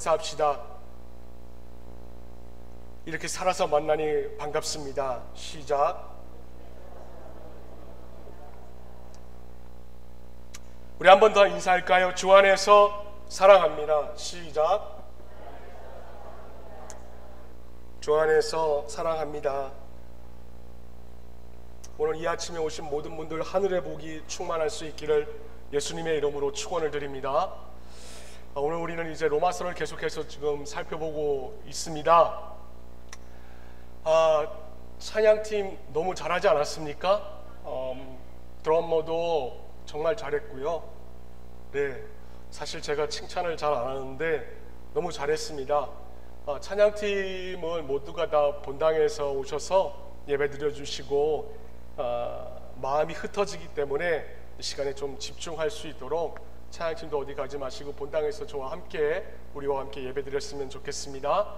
인사합시다. 이렇게 살아서 만나니 반갑습니다. 시작. 우리 한 번 더 인사할까요? 주 안에서 사랑합니다. 시작. 주 안에서 사랑합니다. 오늘 이 아침에 오신 모든 분들 하늘의 복이 충만할 수 있기를 예수님의 이름으로 축원을 드립니다. 오늘 우리는 이제 로마서를 계속해서 지금 살펴보고 있습니다. 찬양팀 너무 잘하지 않았습니까? 드러머도 정말 잘했고요. 네, 사실 제가 칭찬을 잘 안 하는데 너무 잘했습니다. 찬양팀은 모두가 다 본당에서 오셔서 예배 드려주시고 마음이 흩어지기 때문에 이 시간에 좀 집중할 수 있도록 찬양팀도 어디 가지 마시고 본당에서 저와 함께 우리와 함께 예배 드렸으면 좋겠습니다.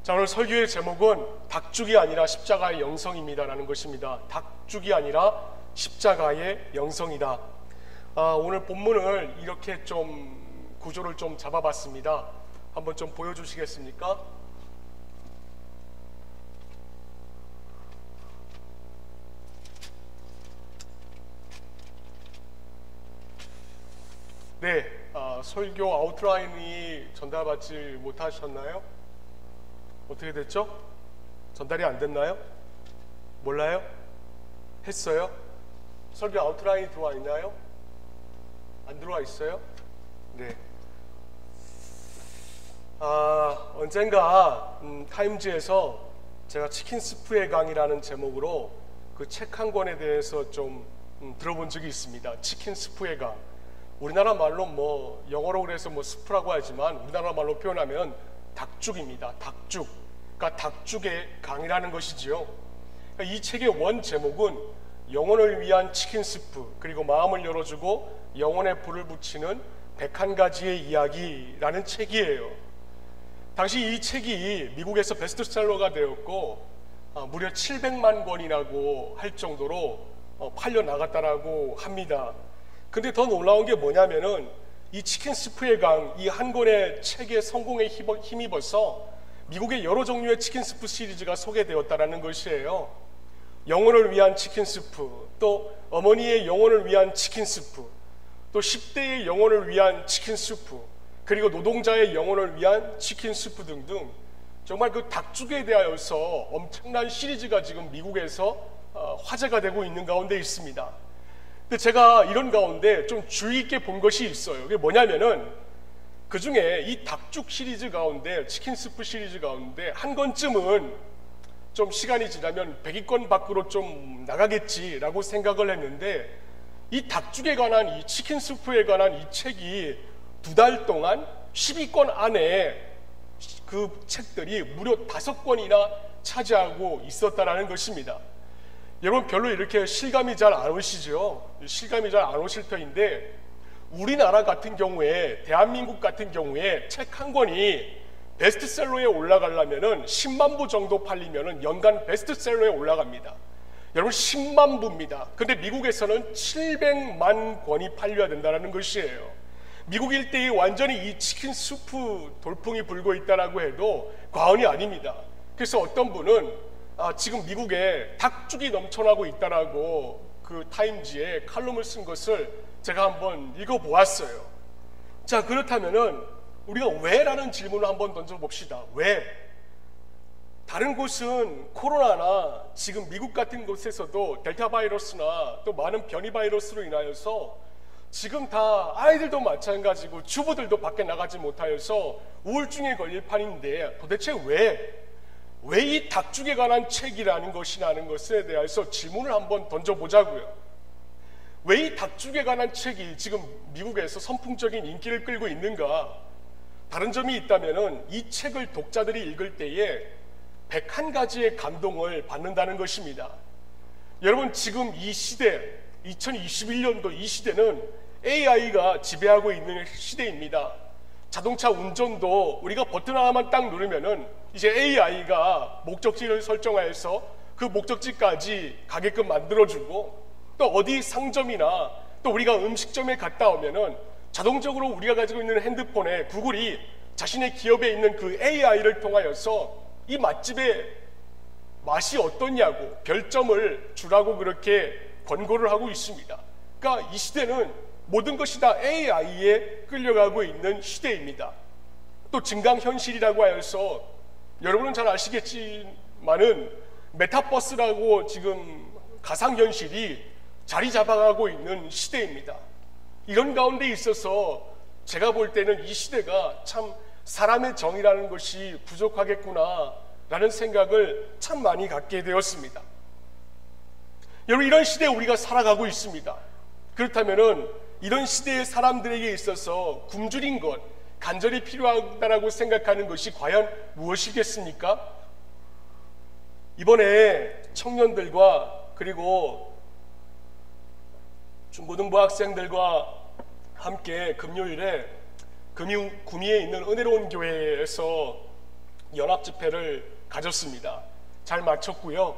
자, 오늘 설교의 제목은 닭죽이 아니라 십자가의 영성입니다 라는 것입니다. 닭죽이 아니라 십자가의 영성이다. 오늘 본문을 이렇게 좀 구조를 좀 잡아봤습니다. 한번 좀 보여주시겠습니까? 네, 설교 아웃라인이 전달받지 못하셨나요? 어떻게 됐죠? 전달이 안 됐나요? 몰라요? 했어요? 설교 아웃라인이 들어와 있나요? 안 들어와 있어요? 네. 언젠가 타임즈에서 제가 치킨 스프의 강이라는 제목으로 그 책 한 권에 대해서 좀 들어본 적이 있습니다. 치킨 스프의 강. 우리나라 말로 뭐 영어로 그래서 뭐 스프라고 하지만 우리나라 말로 표현하면 닭죽입니다. 닭죽. 그러니까 닭죽의 강이라는 것이지요. 그러니까 이 책의 원 제목은 영혼을 위한 치킨 스프, 그리고 마음을 열어주고 영혼에 불을 붙이는 101가지의 이야기라는 책이에요. 당시 이 책이 미국에서 베스트셀러가 되었고 무려 700만 권이라고 할 정도로 팔려 나갔다라고 합니다. 근데 더 놀라운 게 뭐냐면은 이 치킨 스프의 강, 이 한 권의 책의 성공에 힘입어서 미국의 여러 종류의 치킨 스프 시리즈가 소개되었다라는 것이에요. 영혼을 위한 치킨 스프, 또 어머니의 영혼을 위한 치킨 스프, 또 10대의 영혼을 위한 치킨 스프, 그리고 노동자의 영혼을 위한 치킨 스프 등등 정말 그 닭죽에 대하여서 엄청난 시리즈가 지금 미국에서 화제가 되고 있는 가운데 있습니다. 근데 제가 이런 가운데 좀 주의 있게 본 것이 있어요. 그게 뭐냐면은 그 중에 이 닭죽 시리즈 가운데, 치킨 스프 시리즈 가운데 한 권쯤은 좀 시간이 지나면 100위권 밖으로 좀 나가겠지라고 생각을 했는데, 이 닭죽에 관한, 이 치킨 스프에 관한 이 책이 2달 동안 10위권 안에 그 책들이 무려 5권이나 차지하고 있었다라는 것입니다. 여러분 별로 이렇게 실감이 잘 안 오시죠? 실감이 잘 안 오실 터인데, 우리나라 같은 경우에, 대한민국 같은 경우에 책 한 권이 베스트셀러에 올라가려면은 10만 부 정도 팔리면은 연간 베스트셀러에 올라갑니다. 여러분 10만 부입니다. 근데 미국에서는 700만 권이 팔려야 된다는 것이에요. 미국 일대에 완전히 이 치킨 스프 돌풍이 불고 있다라고 해도 과언이 아닙니다. 그래서 어떤 분은 지금 미국에 닭죽이 넘쳐나고 있다라고 그 타임지에 칼럼을 쓴 것을 제가 한번 읽어보았어요. 자, 그렇다면은 우리가 왜라는 질문을 한번 던져봅시다. 왜? 다른 곳은 코로나나 지금 미국 같은 곳에서도 델타 바이러스나 또 많은 변이 바이러스로 인하여서 지금 다 아이들도 마찬가지고 주부들도 밖에 나가지 못하여서 우울증에 걸릴 판인데, 도대체 왜 이 닭죽에 관한 책이라는 것이라는 것에 대해서 질문을 한번 던져보자고요. 왜 이 닭죽에 관한 책이 지금 미국에서 선풍적인 인기를 끌고 있는가? 다른 점이 있다면은 이 책을 독자들이 읽을 때에 101가지의 감동을 받는다는 것입니다. 여러분 지금 이 시대, 2021년도 이 시대는 AI가 지배하고 있는 시대입니다. 자동차 운전도 우리가 버튼 하나만 딱 누르면은 이제 AI가 목적지를 설정하여서 그 목적지까지 가게끔 만들어주고, 또 어디 상점이나 또 우리가 음식점에 갔다 오면은 자동적으로 우리가 가지고 있는 핸드폰에 구글이 자신의 기업에 있는 그 AI를 통하여서 이 맛집의 맛이 어떠냐고 별점을 주라고 그렇게 권고를 하고 있습니다. 그러니까 이 시대는 모든 것이 다 AI에 끌려가고 있는 시대입니다. 또 증강현실이라고 하여서 여러분은 잘 아시겠지만은 메타버스라고 지금 가상현실이 자리 잡아가고 있는 시대입니다. 이런 가운데 있어서 제가 볼 때는 이 시대가 참 사람의 정의라는 것이 부족하겠구나 라는 생각을 참 많이 갖게 되었습니다. 여러분, 이런 시대에 우리가 살아가고 있습니다. 그렇다면은 이런 시대의 사람들에게 있어서 굶주린 것, 간절히 필요하다라고 생각하는 것이 과연 무엇이겠습니까? 이번에 청년들과 그리고 중고등부 학생들과 함께 금요일에 구미에 있는 은혜로운 교회에서 연합 집회를 가졌습니다. 잘 마쳤고요.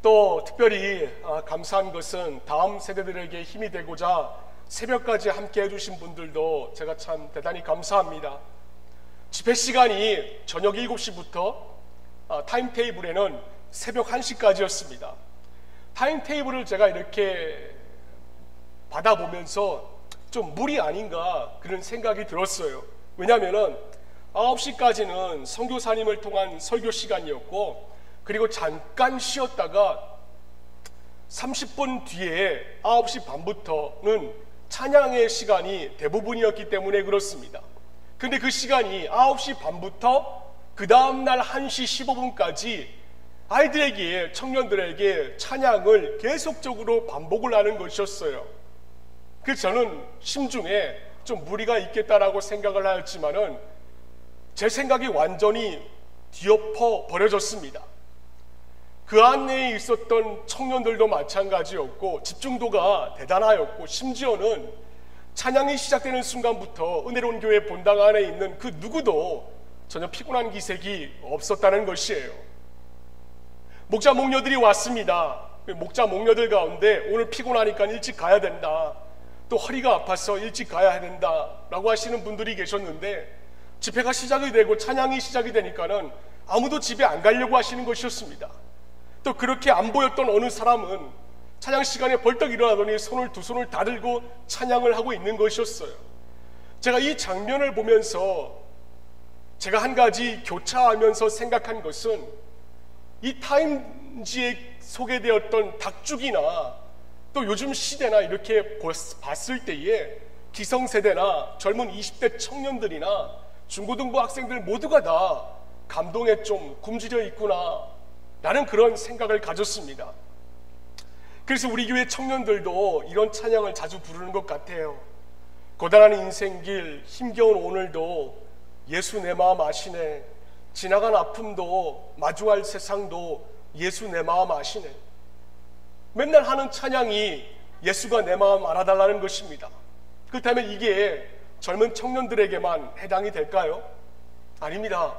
또 특별히 감사한 것은 다음 세대들에게 힘이 되고자 새벽까지 함께 해주신 분들도 제가 참 대단히 감사합니다. 집회 시간이 저녁 7시부터 타임테이블에는 새벽 1시까지였습니다. 타임테이블을 제가 이렇게 받아보면서 좀 무리 아닌가 그런 생각이 들었어요. 왜냐하면 9시까지는 선교사님을 통한 설교 시간이었고, 그리고 잠깐 쉬었다가 30분 뒤에 9시 반부터는 찬양의 시간이 대부분이었기 때문에 그렇습니다. 근데 그 시간이 9시 반부터 그 다음날 1시 15분까지 아이들에게, 청년들에게 찬양을 계속적으로 반복을 하는 것이었어요. 그래서 저는 심중에 좀 무리가 있겠다라고 생각을 하였지만은 제 생각이 완전히 뒤엎어 버려졌습니다. 그 안에 있었던 청년들도 마찬가지였고 집중도가 대단하였고, 심지어는 찬양이 시작되는 순간부터 은혜로운 교회 본당 안에 있는 그 누구도 전혀 피곤한 기색이 없었다는 것이에요. 목자 목녀들이 왔습니다. 목자 목녀들 가운데 오늘 피곤하니까 일찍 가야 된다, 또 허리가 아파서 일찍 가야 된다 라고 하시는 분들이 계셨는데, 집회가 시작이 되고 찬양이 시작이 되니까는 아무도 집에 안 가려고 하시는 것이었습니다. 또 그렇게 안 보였던 어느 사람은 찬양 시간에 벌떡 일어나더니 두 손을 다 들고 찬양을 하고 있는 것이었어요. 제가 이 장면을 보면서 제가 한 가지 교차하면서 생각한 것은, 이 타임지에 소개되었던 닭죽이나 또 요즘 시대나 이렇게 봤을 때에 기성세대나 젊은 20대 청년들이나 중고등부 학생들 모두가 다 감동에 좀 굶주려 있구나 라는 그런 생각을 가졌습니다. 그래서 우리 교회 청년들도 이런 찬양을 자주 부르는 것 같아요. 고단한 인생길, 힘겨운 오늘도 예수 내 마음 아시네, 지나간 아픔도 마주할 세상도 예수 내 마음 아시네. 맨날 하는 찬양이 예수가 내 마음 알아달라는 것입니다. 그렇다면 이게 젊은 청년들에게만 해당이 될까요? 아닙니다.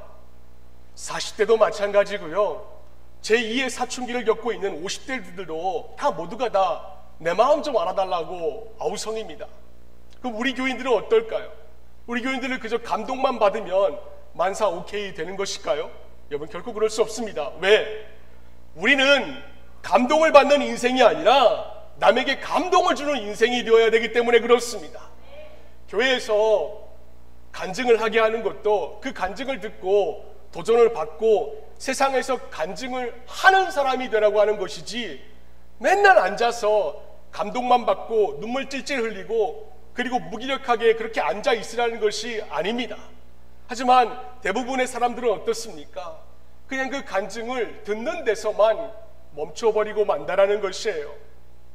40대도 마찬가지고요. 제2의 사춘기를 겪고 있는 50대들도 다 모두가 다 내 마음 좀 알아달라고 아우성입니다. 그럼 우리 교인들은 어떨까요? 우리 교인들은 그저 감동만 받으면 만사 오케이 되는 것일까요? 여러분, 결코 그럴 수 없습니다. 왜? 우리는 감동을 받는 인생이 아니라 남에게 감동을 주는 인생이 되어야 되기 때문에 그렇습니다. 교회에서 간증을 하게 하는 것도 그 간증을 듣고 도전을 받고 세상에서 간증을 하는 사람이 되라고 하는 것이지, 맨날 앉아서 감동만 받고 눈물 찔찔 흘리고 그리고 무기력하게 그렇게 앉아 있으라는 것이 아닙니다. 하지만 대부분의 사람들은 어떻습니까? 그냥 그 간증을 듣는 데서만 멈춰버리고 만다라는 것이에요.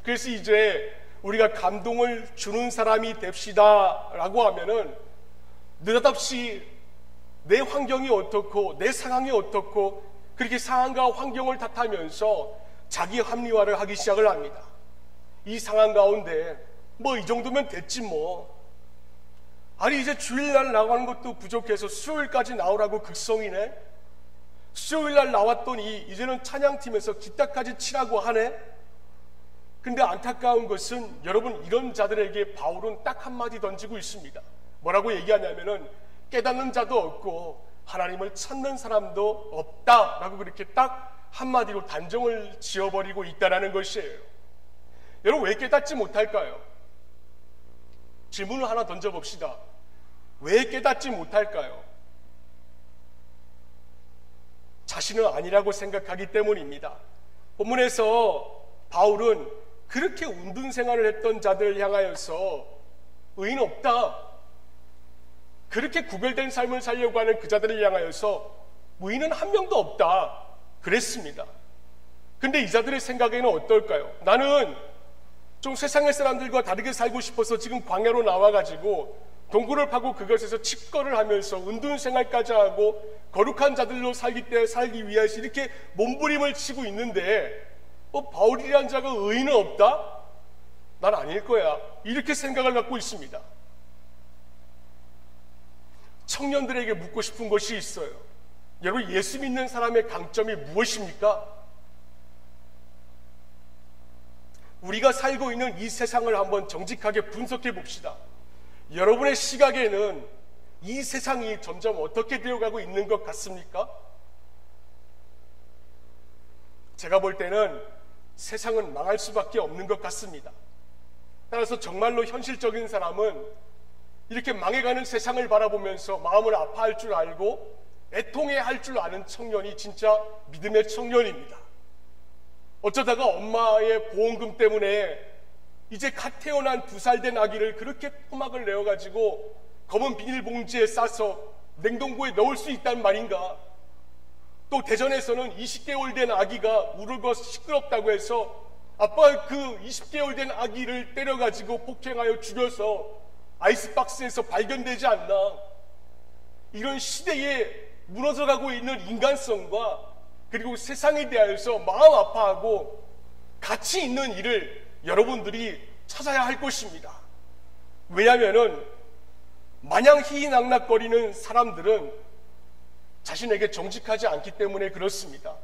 그래서 이제 우리가 감동을 주는 사람이 됩시다 라고 하면은 느닷없이 내 환경이 어떻고 내 상황이 어떻고 그렇게 상황과 환경을 탓하면서 자기 합리화를 하기 시작을 합니다. 이 상황 가운데 뭐 이 정도면 됐지 뭐, 아니 이제 주일날 나가는 것도 부족해서 수요일까지 나오라고 극성이네, 수요일날 나왔더니 이제는 찬양팀에서 기타까지 치라고 하네. 근데 안타까운 것은 여러분, 이런 자들에게 바울은 딱 한마디 던지고 있습니다. 뭐라고 얘기하냐면은 깨닫는 자도 없고 하나님을 찾는 사람도 없다라고 그렇게 딱 한마디로 단정을 지어버리고 있다는 것이에요. 여러분, 왜 깨닫지 못할까요? 질문을 하나 던져봅시다. 왜 깨닫지 못할까요? 자신은 아니라고 생각하기 때문입니다. 본문에서 바울은 그렇게 운둔 생활을 했던 자들을 향하여서 의인 없다, 그렇게 구별된 삶을 살려고 하는 그 자들을 향하여서 의인은 한 명도 없다 그랬습니다. 근데 이 자들의 생각에는 어떨까요? 나는 좀 세상의 사람들과 다르게 살고 싶어서 지금 광야로 나와가지고 동굴을 파고 그것에서 칩거를 하면서 은둔 생활까지 하고 거룩한 자들로 살기 위해서 이렇게 몸부림을 치고 있는데 바울이라는 자가 의인은 없다? 난 아닐 거야, 이렇게 생각을 갖고 있습니다. 청년들에게 묻고 싶은 것이 있어요. 여러분, 예수 믿는 사람의 강점이 무엇입니까? 우리가 살고 있는 이 세상을 한번 정직하게 분석해 봅시다. 여러분의 시각에는 이 세상이 점점 어떻게 되어가고 있는 것 같습니까? 제가 볼 때는 세상은 망할 수밖에 없는 것 같습니다. 따라서 정말로 현실적인 사람은 이렇게 망해가는 세상을 바라보면서 마음을 아파할 줄 알고 애통해할 줄 아는 청년이 진짜 믿음의 청년입니다. 어쩌다가 엄마의 보험금 때문에 이제 갓 태어난 2살 된 아기를 그렇게 토막을 내어가지고 검은 비닐봉지에 싸서 냉동고에 넣을 수 있단 말인가? 또 대전에서는 20개월 된 아기가 울고 시끄럽다고 해서 아빠 그 20개월 된 아기를 때려가지고 폭행하여 죽여서 아이스박스에서 발견되지 않나? 이런 시대에 무너져가고 있는 인간성과 그리고 세상에 대하여서 마음 아파하고 가치 있는 일을 여러분들이 찾아야 할 것입니다. 왜냐하면 마냥 희희낙낙거리는 사람들은 자신에게 정직하지 않기 때문에 그렇습니다.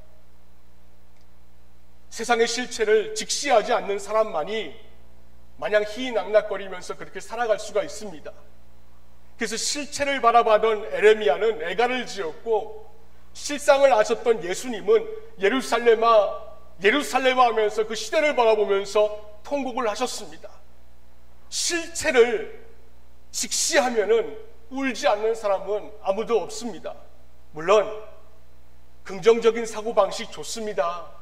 세상의 실체를 직시하지 않는 사람만이 마냥 희희낙낙거리면서 그렇게 살아갈 수가 있습니다. 그래서 실체를 바라보던 에레미야는 애가를 지었고, 실상을 아셨던 예수님은 예루살렘아 예루살렘아 하면서 그 시대를 바라보면서 통곡을 하셨습니다. 실체를 직시하면은 울지 않는 사람은 아무도 없습니다. 물론 긍정적인 사고방식 좋습니다.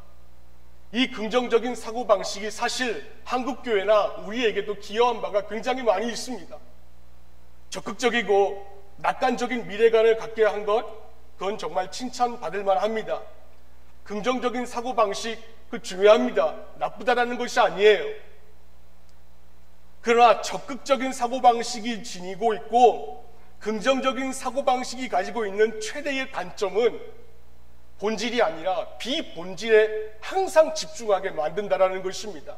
이 긍정적인 사고방식이 사실 한국교회나 우리에게도 기여한 바가 굉장히 많이 있습니다. 적극적이고 낙관적인 미래관을 갖게 한 것, 그건 정말 칭찬받을 만합니다. 긍정적인 사고방식, 그 중요합니다. 나쁘다라는 것이 아니에요. 그러나 적극적인 사고방식이 지니고 있고 긍정적인 사고방식이 가지고 있는 최대의 단점은 본질이 아니라 비본질에 항상 집중하게 만든다는 것입니다.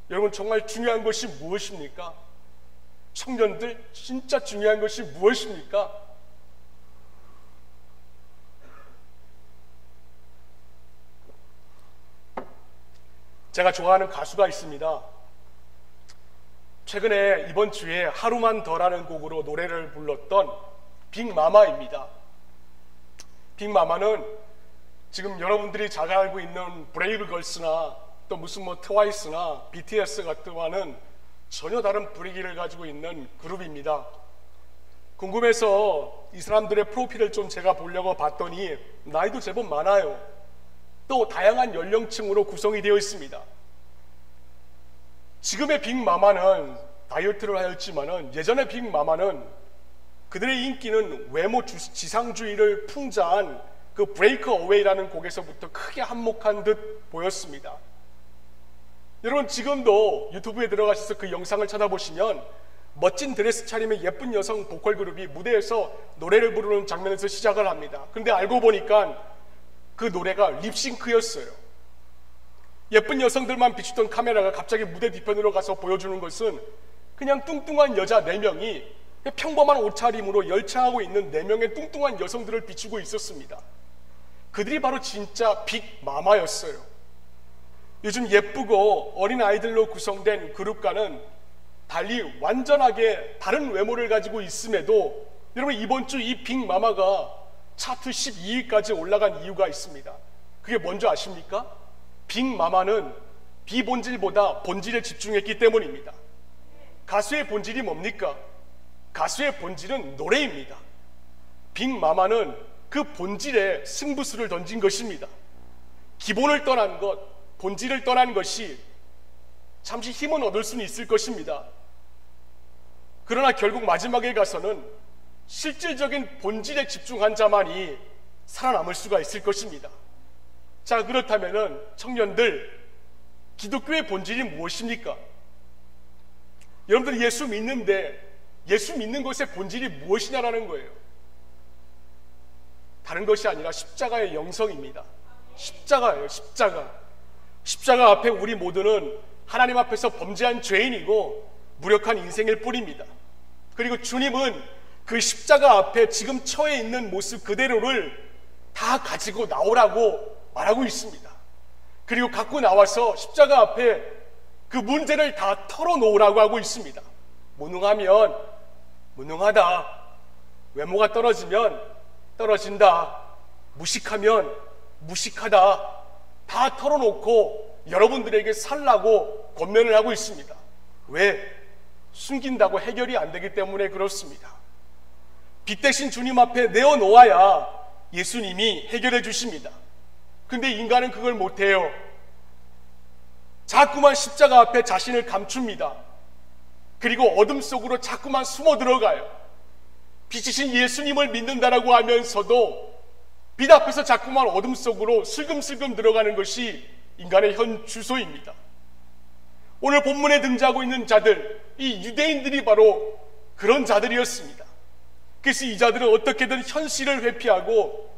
여러분, 정말 중요한 것이 무엇입니까? 청년들, 진짜 중요한 것이 무엇입니까? 제가 좋아하는 가수가 있습니다. 최근에 이번 주에 하루만 더라는 곡으로 노래를 불렀던 빅마마입니다. 빅마마는 지금 여러분들이 잘 알고 있는 브레이브걸스나 또 무슨 트와이스나 BTS 같은 전혀 다른 분위기를 가지고 있는 그룹입니다. 궁금해서 이 사람들의 프로필을 좀 제가 보려고 봤더니 나이도 제법 많아요. 또 다양한 연령층으로 구성이 되어 있습니다. 지금의 빅마마는 다이어트를 하였지만은 예전의 빅마마는 그들의 인기는 외모 지상주의를 풍자한 그 브레이크 어웨이라는 곡에서부터 크게 한몫한 듯 보였습니다. 여러분, 지금도 유튜브에 들어가셔서 그 영상을 찾아보시면 멋진 드레스 차림의 예쁜 여성 보컬 그룹이 무대에서 노래를 부르는 장면에서 시작을 합니다. 근데 알고 보니까 그 노래가 립싱크였어요. 예쁜 여성들만 비추던 카메라가 갑자기 무대 뒤편으로 가서 보여주는 것은 그냥 뚱뚱한 여자 4명이 평범한 옷차림으로 열창하고 있는 4명의 뚱뚱한 여성들을 비추고 있었습니다. 그들이 바로 진짜 빅마마였어요. 요즘 예쁘고 어린 아이들로 구성된 그룹과는 달리 완전하게 다른 외모를 가지고 있음에도 여러분, 이번 주 이 빅마마가 차트 12위까지 올라간 이유가 있습니다. 그게 뭔지 아십니까? 빅마마는 비본질보다 본질에 집중했기 때문입니다. 가수의 본질이 뭡니까? 가수의 본질은 노래입니다. 빅마마는 그 본질에 승부수를 던진 것입니다. 기본을 떠난 것, 본질을 떠난 것이 잠시 힘은 얻을 수는 있을 것입니다. 그러나 결국 마지막에 가서는 실질적인 본질에 집중한 자만이 살아남을 수가 있을 것입니다. 자, 그렇다면은 청년들, 기독교의 본질이 무엇입니까? 여러분들 예수 믿는데 예수 믿는 것의 본질이 무엇이냐라는 거예요. 다른 것이 아니라 십자가의 영성입니다. 십자가예요. 십자가 앞에 우리 모두는 하나님 앞에서 범죄한 죄인이고 무력한 인생일 뿐입니다. 그리고 주님은 그 십자가 앞에 지금 처해 있는 모습 그대로를 다 가지고 나오라고 말하고 있습니다. 그리고 갖고 나와서 십자가 앞에 그 문제를 다 털어놓으라고 하고 있습니다. 무능하면 무능하다, 외모가 떨어지면 떨어진다, 무식하면 무식하다, 다 털어놓고 여러분들에게 살라고 권면을 하고 있습니다. 왜? 숨긴다고 해결이 안 되기 때문에 그렇습니다. 빛 대신 주님 앞에 내어놓아야 예수님이 해결해 주십니다. 근데 인간은 그걸 못해요. 자꾸만 십자가 앞에 자신을 감춥니다. 그리고 어둠 속으로 자꾸만 숨어 들어가요. 빛이신 예수님을 믿는다라고 하면서도 빛 앞에서 자꾸만 어둠 속으로 슬금슬금 들어가는 것이 인간의 현 주소입니다. 오늘 본문에 등장하고 있는 자들, 이 유대인들이 바로 그런 자들이었습니다. 그래서 이 자들은 어떻게든 현실을 회피하고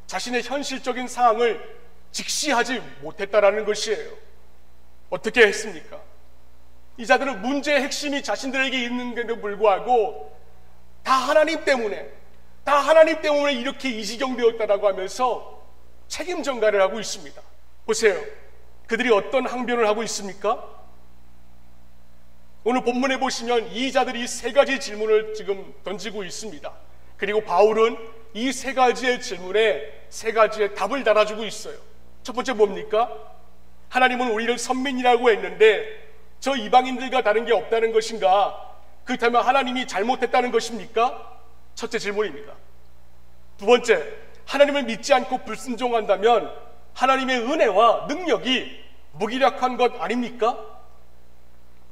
자신의 현실적인 상황을 직시하지 못했다라는 것이에요. 어떻게 했습니까? 이 자들은 문제의 핵심이 자신들에게 있는데도 불구하고 다 하나님 때문에 이렇게 이 지경 되었다라고 하면서 책임 전가를 하고 있습니다. 보세요. 그들이 어떤 항변을 하고 있습니까? 오늘 본문에 보시면 이 자들이 세 가지 질문을 지금 던지고 있습니다. 그리고 바울은 이 세 가지의 질문에 세 가지의 답을 달아주고 있어요. 첫 번째 뭡니까? 하나님은 우리를 선민이라고 했는데 저 이방인들과 다른 게 없다는 것인가? 그렇다면 하나님이 잘못했다는 것입니까? 첫째 질문입니다. 두 번째, 하나님을 믿지 않고 불순종한다면 하나님의 은혜와 능력이 무기력한 것 아닙니까?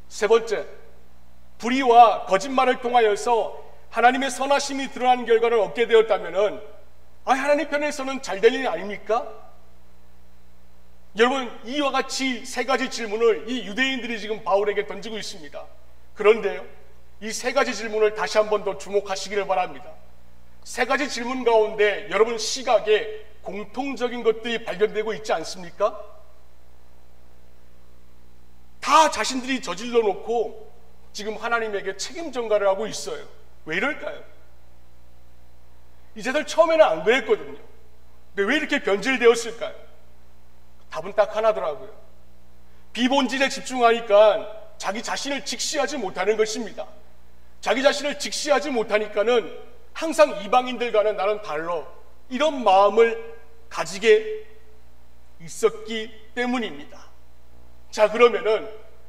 세 번째, 불의와 거짓말을 통하여서 하나님의 선하심이 드러나는 결과를 얻게 되었다면 하나님 편에서는 잘 될 일이 아닙니까? 여러분, 이와 같이 세 가지 질문을 이 유대인들이 지금 바울에게 던지고 있습니다. 그런데요, 이 세 가지 질문을 다시 한 번 더 주목하시기를 바랍니다. 세 가지 질문 가운데 여러분 시각에 공통적인 것들이 발견되고 있지 않습니까? 다 자신들이 저질러 놓고 지금 하나님에게 책임 전가를 하고 있어요. 왜 이럴까요? 이제들 처음에는 안 그랬거든요. 근데 왜 이렇게 변질되었을까요? 답은 딱 하나더라고요. 비본질에 집중하니까 자기 자신을 직시하지 못하는 것입니다. 자기 자신을 직시하지 못하니까는 항상 이방인들과는 나는 달라, 이런 마음을 가지게 있었기 때문입니다. 자, 그러면은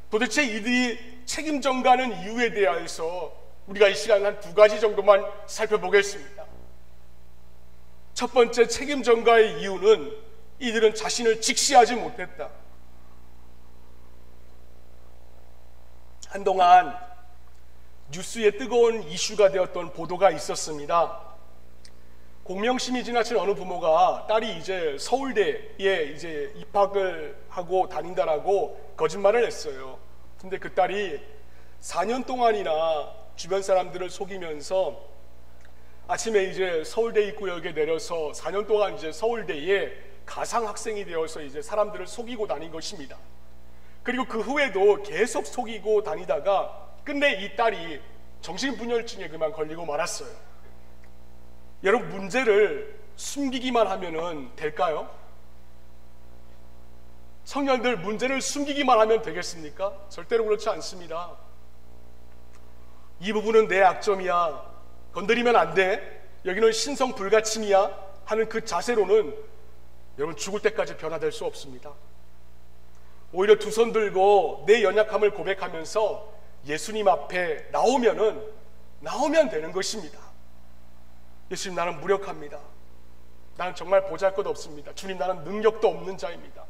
도대체 이들이 책임 전가하는 이유에 대해서 우리가 이 시간 한 두 가지 정도만 살펴보겠습니다. 첫 번째 책임 전가의 이유는 이들은 자신을 직시하지 못했다. 한동안 뉴스에 뜨거운 이슈가 되었던 보도가 있었습니다. 공명심이 지나친 어느 부모가 딸이 이제 서울대에 이제 입학을 하고 다닌다라고 거짓말을 했어요. 근데 그 딸이 4년 동안이나 주변 사람들을 속이면서 아침에 이제 서울대 입구역에 내려서 4년 동안 이제 서울대에 가상 학생이 되어서 이제 사람들을 속이고 다닌 것입니다. 그리고 그 후에도 계속 속이고 다니다가 끝내 이 딸이 정신분열증에 그만 걸리고 말았어요. 여러분, 문제를 숨기기만 하면은 될까요? 청년들, 문제를 숨기기만 하면 되겠습니까? 절대로 그렇지 않습니다. 이 부분은 내 약점이야, 건드리면 안 돼, 여기는 신성 불가침이야 하는 그 자세로는 여러분 죽을 때까지 변화될 수 없습니다. 오히려 두 손 들고 내 연약함을 고백하면서 예수님 앞에 나오면 되는 것입니다. 예수님, 나는 무력합니다. 나는 정말 보잘것없습니다. 주님, 나는 능력도 없는 자입니다.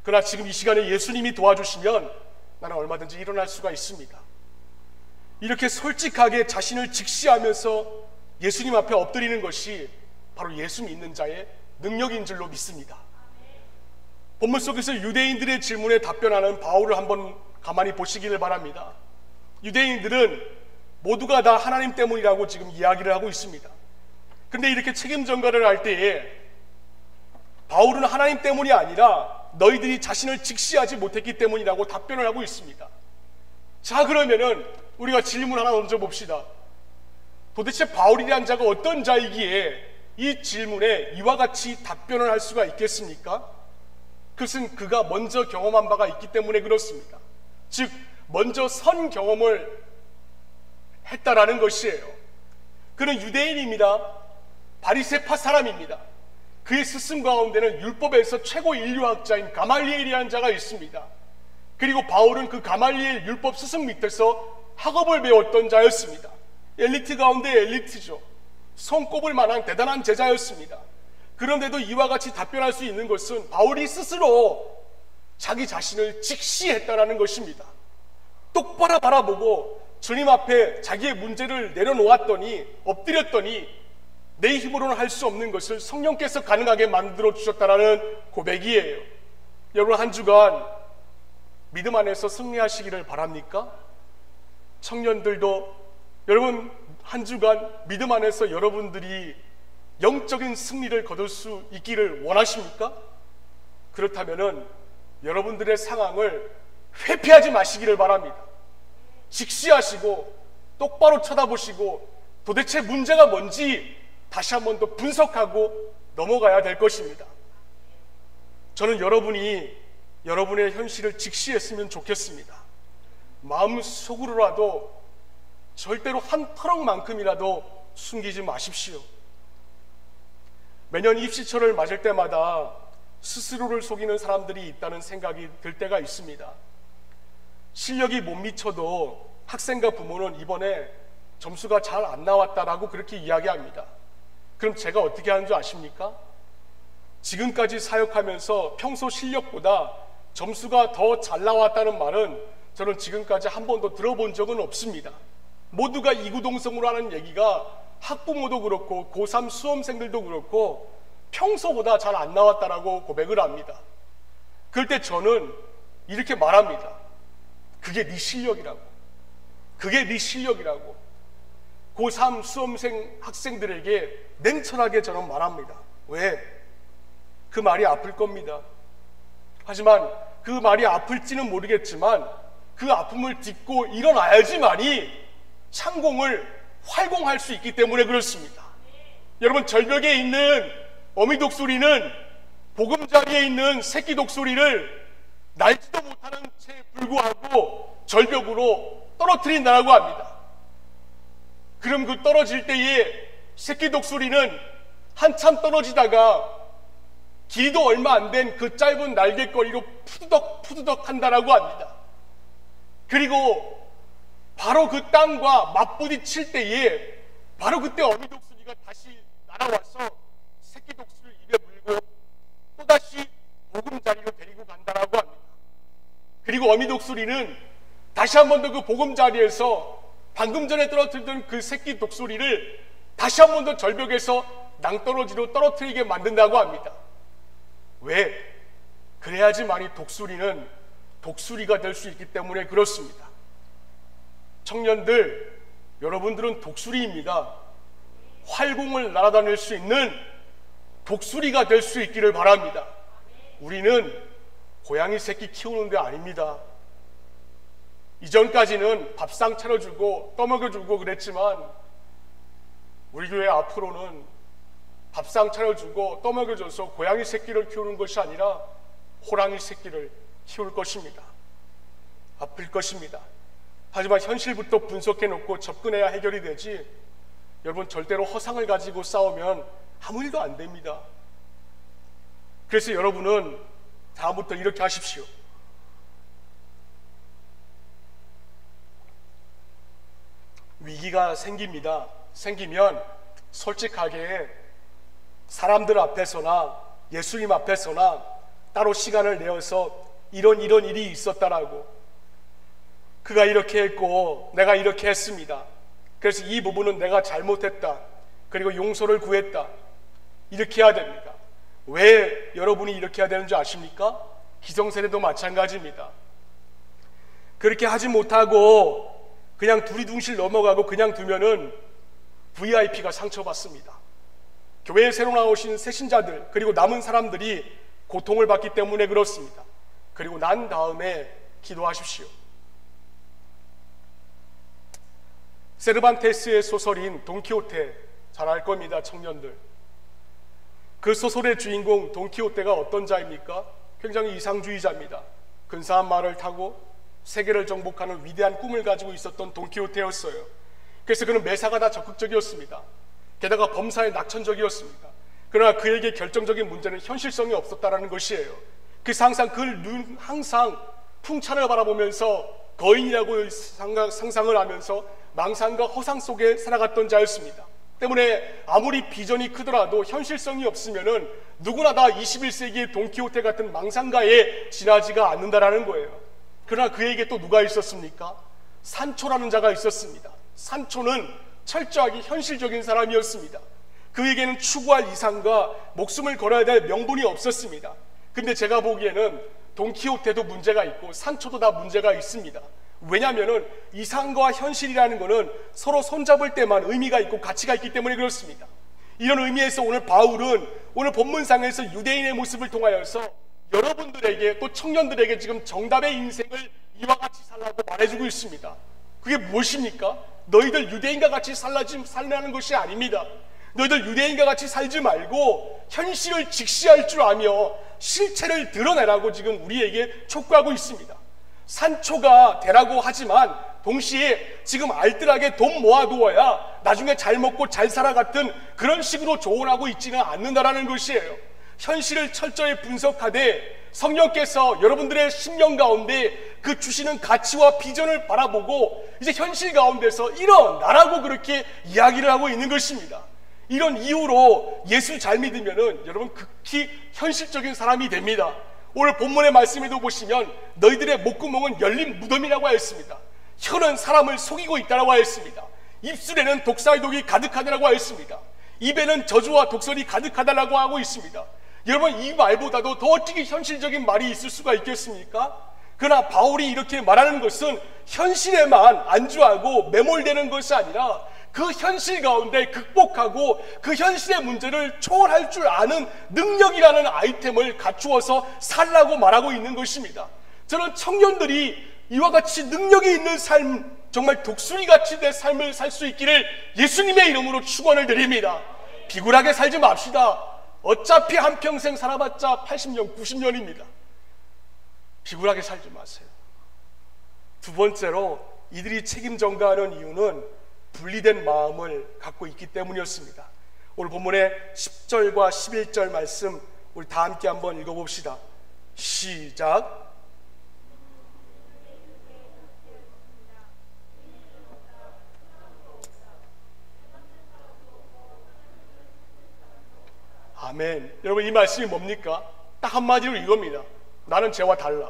그러나 지금 이 시간에 예수님이 도와주시면 나는 얼마든지 일어날 수가 있습니다. 이렇게 솔직하게 자신을 직시하면서 예수님 앞에 엎드리는 것이 바로 예수 믿는 자의 능력인 줄로 믿습니다. 본문 속에서 유대인들의 질문에 답변하는 바울을 한번 가만히 보시기를 바랍니다. 유대인들은 모두가 다 하나님 때문이라고 지금 이야기를 하고 있습니다. 그런데 이렇게 책임 전가를 할 때에 바울은 하나님 때문이 아니라 너희들이 자신을 직시하지 못했기 때문이라고 답변을 하고 있습니다. 자, 그러면은 우리가 질문 하나 던져봅시다. 도대체 바울이라는 자가 어떤 자이기에 이 질문에 이와 같이 답변을 할 수가 있겠습니까? 그것은 그가 먼저 경험한 바가 있기 때문에 그렇습니다. 즉, 먼저 선 경험을 했다라는 것이에요. 그는 유대인입니다. 바리새파 사람입니다. 그의 스승 가운데는 율법에서 최고 인류학자인 가말리엘이라는 자가 있습니다. 그리고 바울은 그 가말리엘 율법 스승 밑에서 학업을 배웠던 자였습니다. 엘리트 가운데 엘리트죠. 손꼽을 만한 대단한 제자였습니다. 그런데도 이와 같이 답변할 수 있는 것은 바울이 스스로 자기 자신을 직시했다는 것입니다. 똑바로 바라보고 주님 앞에 자기의 문제를 내려놓았더니, 엎드렸더니 내 힘으로는 할 수 없는 것을 성령께서 가능하게 만들어 주셨다는 고백이에요. 여러분, 한 주간 믿음 안에서 승리하시기를 바랍니까? 청년들도 여러분, 한 주간 믿음 안에서 여러분들이 영적인 승리를 거둘 수 있기를 원하십니까? 그렇다면은 여러분들의 상황을 회피하지 마시기를 바랍니다. 직시하시고 똑바로 쳐다보시고 도대체 문제가 뭔지 다시 한 번 더 분석하고 넘어가야 될 것입니다. 저는 여러분이 여러분의 현실을 직시했으면 좋겠습니다. 마음속으로라도 절대로 한 터럭만큼이라도 숨기지 마십시오. 매년 입시철을 맞을 때마다 스스로를 속이는 사람들이 있다는 생각이 들 때가 있습니다. 실력이 못 미쳐도 학생과 부모는 이번에 점수가 잘 안 나왔다라고 그렇게 이야기합니다. 그럼 제가 어떻게 하는 줄 아십니까? 지금까지 사역하면서 평소 실력보다 점수가 더 잘 나왔다는 말은 저는 지금까지 한 번도 들어본 적은 없습니다. 모두가 이구동성으로 하는 얘기가 학부모도 그렇고 고3 수험생들도 그렇고 평소보다 잘 안 나왔다라고 고백을 합니다. 그럴 때 저는 이렇게 말합니다. 그게 네 실력이라고. 그게 네 실력이라고. 고3 수험생 학생들에게 냉철하게 저는 말합니다. 왜? 그 말이 아플 겁니다. 하지만 그 말이 아플지는 모르겠지만 그 아픔을 딛고 일어나야지만이 창공을 활공할 수 있기 때문에 그렇습니다. 여러분, 절벽에 있는 어미 독수리는 보금자리에 있는 새끼 독수리를 날지도 못하는 채 불구하고 절벽으로 떨어뜨린다고 합니다. 그럼 그 떨어질 때에 새끼 독수리는 한참 떨어지다가 길이도 얼마 안 된 그 짧은 날갯거리로 푸드덕 한다라고 합니다. 그리고 바로 그 땅과 맞부딪힐 때에 바로 그때 어미 독수리가 다시 날아와서 새끼 독수리를 입에 물고 또다시 보금자리로 데리고 간다라고 합니다. 그리고 어미 독수리는 다시 한 번 더 그 보금자리에서 방금 전에 떨어뜨리던 그 새끼 독수리를 다시 한 번 더 절벽에서 낭떠러지로 떨어뜨리게 만든다고 합니다. 왜? 그래야지만이 독수리는 독수리가 될 수 있기 때문에 그렇습니다. 청년들, 여러분들은 독수리입니다. 활공을 날아다닐 수 있는 독수리가 될 수 있기를 바랍니다. 우리는 고양이 새끼 키우는 데 아닙니다. 이전까지는 밥상 차려주고 떠먹여주고 그랬지만 우리 교회 앞으로는 밥상 차려주고 떠먹여줘서 고양이 새끼를 키우는 것이 아니라 호랑이 새끼를 키울 것입니다. 아플 것입니다. 하지만 현실부터 분석해놓고 접근해야 해결이 되지, 여러분, 절대로 허상을 가지고 싸우면 아무 일도 안 됩니다. 그래서 여러분은 다음부터 이렇게 하십시오. 위기가 생기면 솔직하게 사람들 앞에서나 예수님 앞에서나 따로 시간을 내어서 이런 일이 있었다라고, 그가 이렇게 했고 내가 이렇게 했습니다, 그래서 이 부분은 내가 잘못했다, 그리고 용서를 구했다, 이렇게 해야 됩니다. 왜 여러분이 이렇게 해야 되는 줄 아십니까? 기성세대도 마찬가지입니다. 그렇게 하지 못하고 그냥 두리둥실 넘어가고 그냥 두면은 VIP가 상처받습니다. 교회에 새로 나오신 새신자들 그리고 남은 사람들이 고통을 받기 때문에 그렇습니다. 그리고 난 다음에 기도하십시오. 세르반테스의 소설인 돈키호테 잘 알 겁니다, 청년들. 그 소설의 주인공 돈키호테가 어떤 자입니까? 굉장히 이상주의자입니다. 근사한 말을 타고 세계를 정복하는 위대한 꿈을 가지고 있었던 돈키호테였어요. 그래서 그는 매사가 다 적극적이었습니다. 게다가 범사에 낙천적이었습니다. 그러나 그에게 결정적인 문제는 현실성이 없었다는 것이에요. 그래서 항상 풍차를 바라보면서 거인이라고 상상을 하면서 망상과 허상 속에 살아갔던 자였습니다. 때문에 아무리 비전이 크더라도 현실성이 없으면은 누구나 다 21세기의 돈키호테 같은 망상가에 지나지가 않는다라는 거예요. 그러나 그에게 또 누가 있었습니까? 산초라는 자가 있었습니다. 산초는 철저하게 현실적인 사람이었습니다. 그에게는 추구할 이상과 목숨을 걸어야 될 명분이 없었습니다. 근데 제가 보기에는 돈키호테도 문제가 있고 산초도 다 문제가 있습니다. 왜냐하면 이상과 현실이라는 것은 서로 손잡을 때만 의미가 있고 가치가 있기 때문에 그렇습니다. 이런 의미에서 오늘 바울은 오늘 본문상에서 유대인의 모습을 통하여서 여러분들에게 또 청년들에게 지금 정답의 인생을 이와 같이 살라고 말해주고 있습니다. 그게 무엇입니까? 너희들 유대인과 같이 살라는 것이 아닙니다. 너희들 유대인과 같이 살지 말고 현실을 직시할 줄 아며 실체를 드러내라고 지금 우리에게 촉구하고 있습니다. 산초가 되라고 하지만 동시에 지금 알뜰하게 돈 모아두어야 나중에 잘 먹고 잘 살아 같은 그런 식으로 조언하고 있지는 않는다라는 것이에요. 현실을 철저히 분석하되 성령께서 여러분들의 심령 가운데 그 주시는 가치와 비전을 바라보고 이제 현실 가운데서 일어나라고 그렇게 이야기를 하고 있는 것입니다. 이런 이유로 예수 잘 믿으면은 여러분 극히 현실적인 사람이 됩니다. 오늘 본문의 말씀에도 보시면 너희들의 목구멍은 열린 무덤이라고 하였습니다. 혀는 사람을 속이고 있다라고 하였습니다. 입술에는 독사의 독이 가득하다라고 하였습니다. 입에는 저주와 독설이 가득하다라고 하고 있습니다. 여러분, 이 말보다도 더 어떻게 현실적인 말이 있을 수가 있겠습니까? 그러나 바울이 이렇게 말하는 것은 현실에만 안주하고 매몰되는 것이 아니라 그 현실 가운데 극복하고 그 현실의 문제를 초월할 줄 아는 능력이라는 아이템을 갖추어서 살라고 말하고 있는 것입니다. 저는 청년들이 이와 같이 능력이 있는 삶, 정말 독수리같이 내 삶을 살 수 있기를 예수님의 이름으로 축원을 드립니다. 비굴하게 살지 맙시다. 어차피 한평생 살아봤자 80년, 90년입니다. 비굴하게 살지 마세요. 두 번째로 이들이 책임 전가하는 이유는 분리된 마음을 갖고 있기 때문이었습니다. 오늘 본문의 10절과 11절 말씀 우리 다 함께 한번 읽어봅시다. 시작. 아멘. 여러분, 이 말씀이 뭡니까? 딱 한마디로 이겁니다. 나는 쟤와 달라.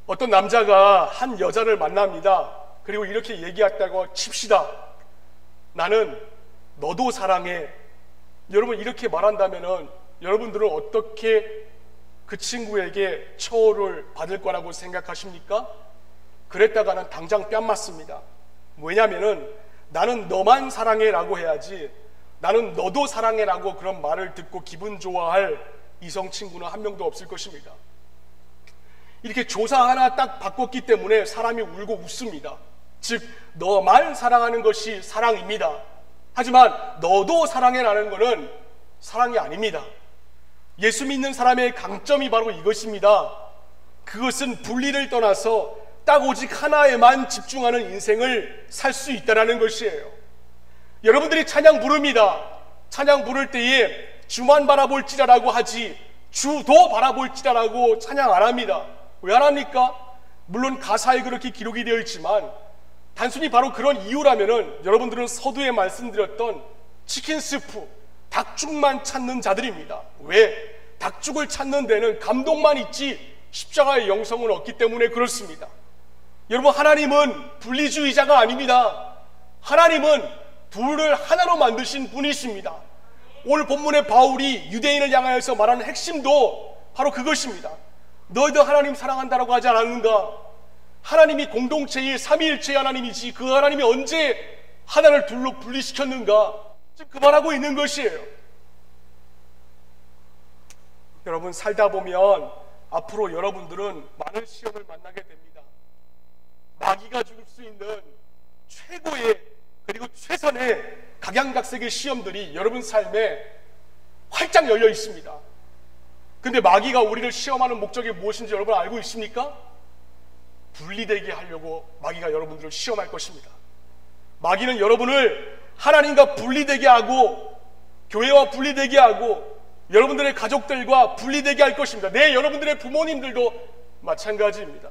어떤 남자가 한 여자를 만납니다. 그리고 이렇게 얘기했다고 칩시다. 나는 너도 사랑해. 여러분, 이렇게 말한다면은 여러분들은 어떻게 그 친구에게 처우를 받을 거라고 생각하십니까? 그랬다가는 당장 뺨 맞습니다. 왜냐면은 나는 너만 사랑해 라고 해야지 나는 너도 사랑해 라고 그런 말을 듣고 기분 좋아할 이성 친구는 한 명도 없을 것입니다. 이렇게 조사 하나 딱 바꿨기 때문에 사람이 울고 웃습니다. 즉 너만 사랑하는 것이 사랑입니다. 하지만 너도 사랑해라는 것은 사랑이 아닙니다. 예수 믿는 사람의 강점이 바로 이것입니다. 그것은 분리를 떠나서 딱 오직 하나에만 집중하는 인생을 살 수 있다는 것이에요. 여러분들이 찬양 부릅니다. 찬양 부를 때에 주만 바라볼지라라고 하지 주도 바라볼지라라고 찬양 안 합니다. 왜 안 합니까? 물론 가사에 그렇게 기록이 되어 있지만 단순히 바로 그런 이유라면은 여러분들은 서두에 말씀드렸던 치킨 스프, 닭죽만 찾는 자들입니다. 왜? 닭죽을 찾는 데는 감동만 있지 십자가의 영성은 없기 때문에 그렇습니다. 여러분, 하나님은 분리주의자가 아닙니다. 하나님은 둘을 하나로 만드신 분이십니다. 오늘 본문의 바울이 유대인을 향하여서 말하는 핵심도 바로 그것입니다. 너희도 하나님 사랑한다라고 하지 않았는가? 하나님이 공동체의 삼위일체의 하나님이지 그 하나님이 언제 하나를 둘로 분리시켰는가? 지금 그 말하고 있는 것이에요. 여러분, 살다 보면 앞으로 여러분들은 많은 시험을 만나게 됩니다. 마귀가 줄 수 있는 최고의 그리고 최선의 각양각색의 시험들이 여러분 삶에 활짝 열려 있습니다. 근데 마귀가 우리를 시험하는 목적이 무엇인지 여러분 알고 있습니까? 분리되게 하려고 마귀가 여러분들을 시험할 것입니다. 마귀는 여러분을 하나님과 분리되게 하고 교회와 분리되게 하고 여러분들의 가족들과 분리되게 할 것입니다. 여러분들의 부모님들도 마찬가지입니다.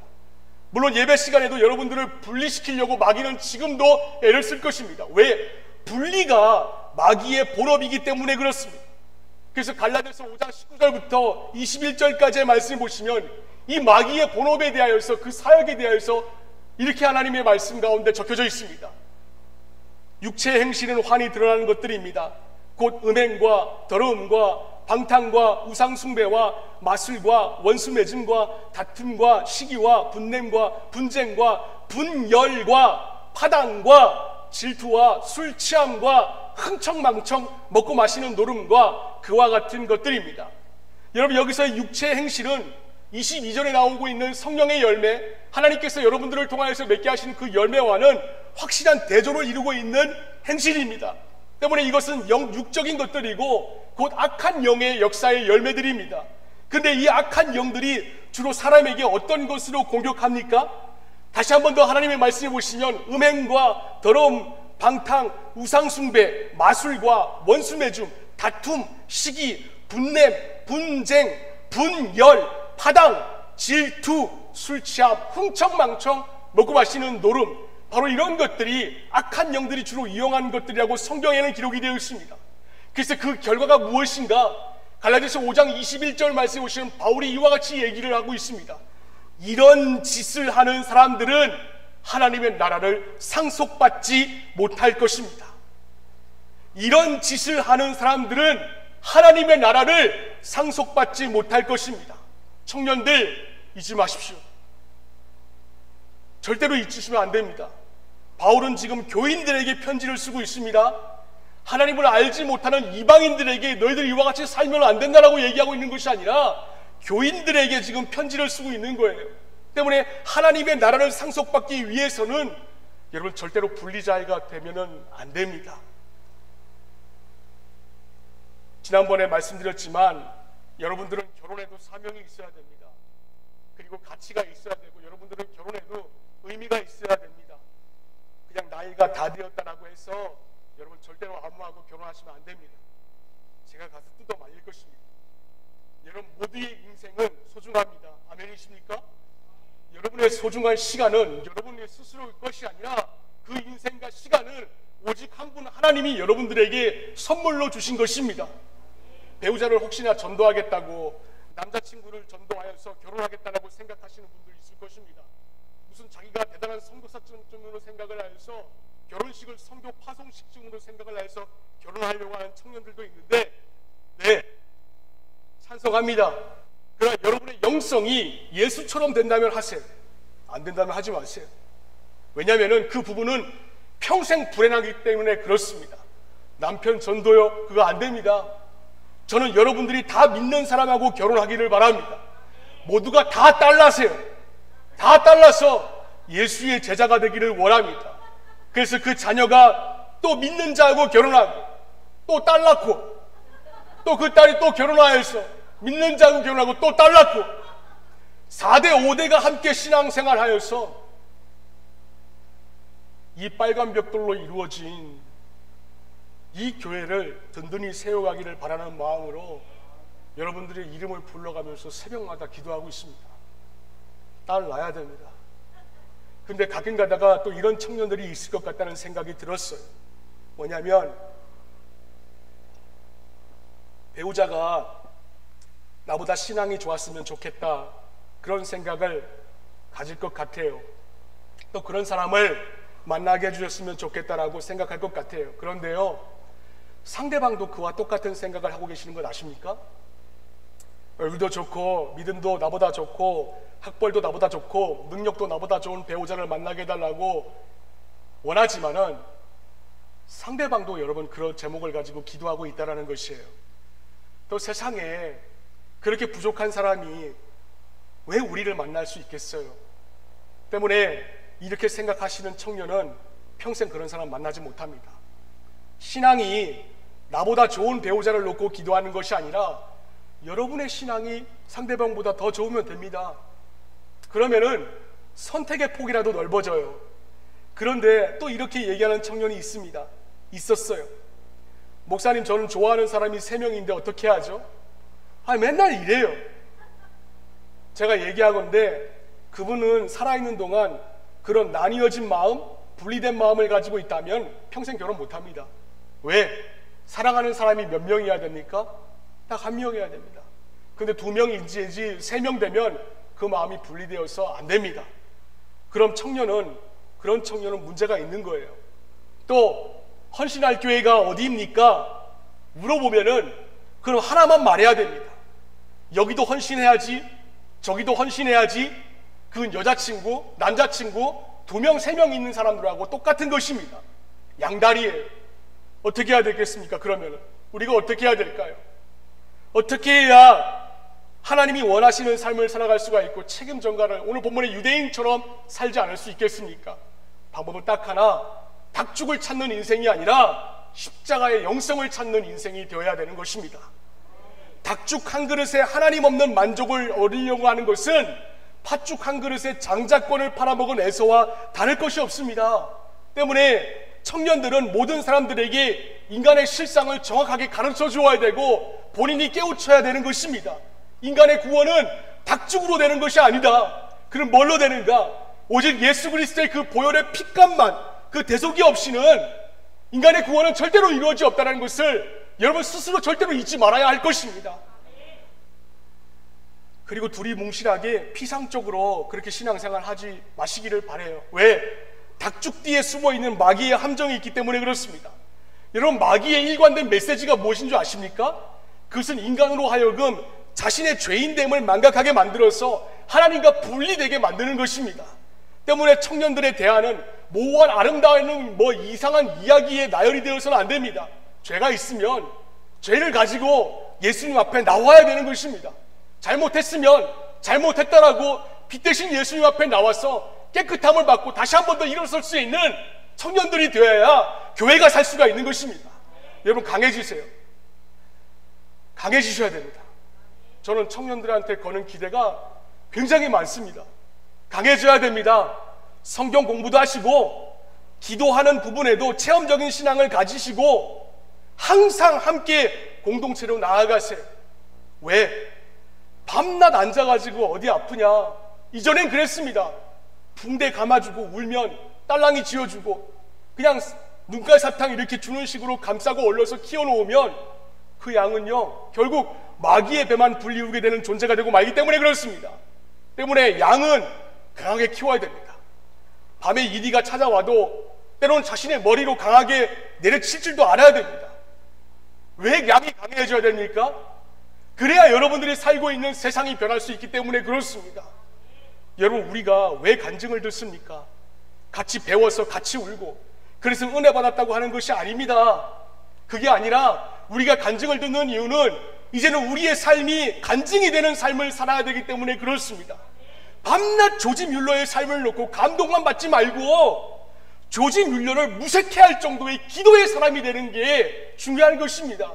물론 예배 시간에도 여러분들을 분리시키려고 마귀는 지금도 애를 쓸 것입니다. 왜? 분리가 마귀의 본업이기 때문에 그렇습니다. 그래서 갈라디아서 5장 19절부터 21절까지의 말씀을 보시면 이 마귀의 본업에 대하여서 그 사역에 대하여서 이렇게 하나님의 말씀 가운데 적혀져 있습니다. 육체의 행실은 환히 드러나는 것들입니다. 곧 음행과 더러움과 방탕과 우상숭배와 마술과 원수매짐과 다툼과 시기와 분냄과 분쟁과 분열과 파당과 질투와 술 취함과 흥청망청 먹고 마시는 노름과 그와 같은 것들입니다. 여러분, 여기서 육체의 행실은 22절에 나오고 있는 성령의 열매, 하나님께서 여러분들을 통하여서 맺게 하시는 그 열매와는 확실한 대조를 이루고 있는 행실입니다. 때문에 이것은 육적인 것들이고 곧 악한 영의 역사의 열매들입니다. 근데 이 악한 영들이 주로 사람에게 어떤 것으로 공격합니까? 다시 한 번 더 하나님의 말씀해 보시면 음행과 더러움, 방탕, 우상숭배, 마술과 원수매줌, 다툼, 시기, 분냄, 분쟁, 분열, 파당, 질투, 술취함, 흥청망청, 먹고 마시는 노름, 바로 이런 것들이 악한 영들이 주로 이용하는 것들이라고 성경에는 기록이 되어 있습니다. 그래서 그 결과가 무엇인가? 갈라디아서 5장 21절 말씀에 보시면 바울이 이와 같이 얘기를 하고 있습니다. 이런 짓을 하는 사람들은 하나님의 나라를 상속받지 못할 것입니다. 이런 짓을 하는 사람들은 하나님의 나라를 상속받지 못할 것입니다. 청년들, 잊지 마십시오. 절대로 잊으시면 안 됩니다. 바울은 지금 교인들에게 편지를 쓰고 있습니다. 하나님을 알지 못하는 이방인들에게 너희들 이와 같이 살면 안 된다라고 얘기하고 있는 것이 아니라 교인들에게 지금 편지를 쓰고 있는 거예요. 때문에 하나님의 나라를 상속받기 위해서는 여러분 절대로 분리자가 되면은 안 됩니다. 지난번에 말씀드렸지만 여러분들은 결혼에도 사명이 있어야 됩니다. 그리고 가치가 있어야 되고 여러분들은 결혼에도 의미가 있어야 됩니다. 그냥 나이가 다 되었다라고 해서 여러분 절대로 아무하고 결혼하시면 안 됩니다. 제가 가서 뜯어 말릴 것입니다. 여러분 모두의 인생은 소중합니다. 아멘이십니까? 여러분의 소중한 시간은 여러분의 스스로의 것이 아니라 그 인생과 시간을 오직 한 분 하나님이 여러분들에게 선물로 주신 것입니다. 배우자를 혹시나 전도하겠다고 남자친구를 전도하여서 결혼하겠다고 생각하시는 분들이 있을 것입니다. 무슨 자기가 대단한 선교사쯤으로 생각을 하여서 결혼식을 선교 파송식쯤으로 생각을 해서 결혼하려고 하는 청년들도 있는데, 네, 찬성합니다. 그러나 여러분의 영성이 예수처럼 된다면 하세요. 안 된다면 하지 마세요. 왜냐하면 그 부분은 평생 불행하기 때문에 그렇습니다. 남편 전도요? 그거 안 됩니다. 저는 여러분들이 다 믿는 사람하고 결혼하기를 바랍니다. 모두가 다 딸라세요. 다 딸라서 예수의 제자가 되기를 원합니다. 그래서 그 자녀가 또 믿는 자하고 결혼하고 또 딸 낳고 또 그 딸이 또 결혼하여서 믿는 자하고 결혼하고 또 딸 낳고 4대 5대가 함께 신앙생활 하여서 이 빨간 벽돌로 이루어진 이 교회를 든든히 세워가기를 바라는 마음으로 여러분들의 이름을 불러가면서 새벽마다 기도하고 있습니다. 딸 낳아야 됩니다. 근데 가끔 가다가 또 이런 청년들이 있을 것 같다는 생각이 들었어요. 뭐냐면 배우자가 나보다 신앙이 좋았으면 좋겠다, 그런 생각을 가질 것 같아요. 또 그런 사람을 만나게 해주셨으면 좋겠다라고 생각할 것 같아요. 그런데요, 상대방도 그와 똑같은 생각을 하고 계시는 건 아십니까? 얼굴도 좋고 믿음도 나보다 좋고 학벌도 나보다 좋고 능력도 나보다 좋은 배우자를 만나게 해달라고 원하지만은 상대방도 여러분 그런 제목을 가지고 기도하고 있다는 것이에요. 또 세상에 그렇게 부족한 사람이 왜 우리를 만날 수 있겠어요? 때문에 이렇게 생각하시는 청년은 평생 그런 사람 만나지 못합니다. 신앙이 나보다 좋은 배우자를 놓고 기도하는 것이 아니라 여러분의 신앙이 상대방보다 더 좋으면 됩니다. 그러면은 선택의 폭이라도 넓어져요. 그런데 또 이렇게 얘기하는 청년이 있었어요. 목사님, 저는 좋아하는 사람이 3명인데 어떻게 하죠? 맨날 이래요. 제가 얘기하건대 그분은 살아있는 동안 그런 나뉘어진 마음, 분리된 마음을 가지고 있다면 평생 결혼 못합니다. 왜? 사랑하는 사람이 몇 명이어야 됩니까? 딱 1명이어야 됩니다. 근데 2명인지 3명 되면 그 마음이 분리되어서 안 됩니다. 그런 청년은 문제가 있는 거예요. 또 헌신할 교회가 어디입니까? 물어보면은 그럼 하나만 말해야 됩니다. 여기도 헌신해야지, 저기도 헌신해야지. 그건 여자친구, 남자친구 2명, 3명 있는 사람들하고 똑같은 것입니다. 양다리예요. 어떻게 해야 되겠습니까? 그러면은 우리가 어떻게 해야 될까요? 어떻게 해야 하나님이 원하시는 삶을 살아갈 수가 있고 책임 전가를 오늘 본문의 유대인처럼 살지 않을 수 있겠습니까? 방법은 딱 하나, 닭죽을 찾는 인생이 아니라 십자가의 영성을 찾는 인생이 되어야 되는 것입니다. 닭죽 한 그릇에 하나님 없는 만족을 얻으려고 하는 것은 팥죽 한 그릇에 장자권을 팔아먹은 에서와 다를 것이 없습니다. 때문에 청년들은 모든 사람들에게 인간의 실상을 정확하게 가르쳐 주어야 되고 본인이 깨우쳐야 되는 것입니다. 인간의 구원은 닭죽으로 되는 것이 아니다. 그럼 뭘로 되는가? 오직 예수 그리스도의 그 보혈의 피값만, 그 대속이 없이는 인간의 구원은 절대로 이루어지 없다는 것을 여러분 스스로 절대로 잊지 말아야 할 것입니다. 그리고 둘이 뭉실하게 피상적으로 그렇게 신앙생활 하지 마시기를 바라요. 왜? 닭죽 뒤에 숨어있는 마귀의 함정이 있기 때문에 그렇습니다. 여러분, 마귀의 일관된 메시지가 무엇인 줄 아십니까? 그것은 인간으로 하여금 자신의 죄인됨을 망각하게 만들어서 하나님과 분리되게 만드는 것입니다. 때문에 청년들의 대안은 모호한 아름다운 이상한 이야기에 나열이 되어서는 안 됩니다. 죄가 있으면 죄를 가지고 예수님 앞에 나와야 되는 것입니다. 잘못했으면 잘못했다라고 빛 대신 예수님 앞에 나와서 깨끗함을 받고 다시 한 번 더 일어설 수 있는 청년들이 되어야 교회가 살 수가 있는 것입니다. 여러분, 강해지세요. 강해지셔야 됩니다. 저는 청년들한테 거는 기대가 굉장히 많습니다. 강해져야 됩니다. 성경 공부도 하시고 기도하는 부분에도 체험적인 신앙을 가지시고 항상 함께 공동체로 나아가세요. 왜? 밤낮 앉아가지고 어디 아프냐? 이전엔 그랬습니다. 붕대 감아주고 울면 딸랑이 지어주고 그냥 눈깔 사탕 이렇게 주는 식으로 감싸고 얼려서 키워놓으면 그 양은요 결국 마귀의 배만 불리우게 되는 존재가 되고 말기 때문에 그렇습니다. 때문에 양은 강하게 키워야 됩니다. 밤에 이리가 찾아와도 때로는 자신의 머리로 강하게 내려칠 줄도 알아야 됩니다. 왜 양이 강해져야 됩니까? 그래야 여러분들이 살고 있는 세상이 변할 수 있기 때문에 그렇습니다. 여러분, 우리가 왜 간증을 듣습니까? 같이 배워서 같이 울고 그래서 은혜 받았다고 하는 것이 아닙니다. 그게 아니라 우리가 간증을 듣는 이유는 이제는 우리의 삶이 간증이 되는 삶을 살아야 되기 때문에 그렇습니다. 밤낮 조지 뮬러의 삶을 놓고 감동만 받지 말고 조지 뮬러를 무색해할 정도의 기도의 사람이 되는 게 중요한 것입니다.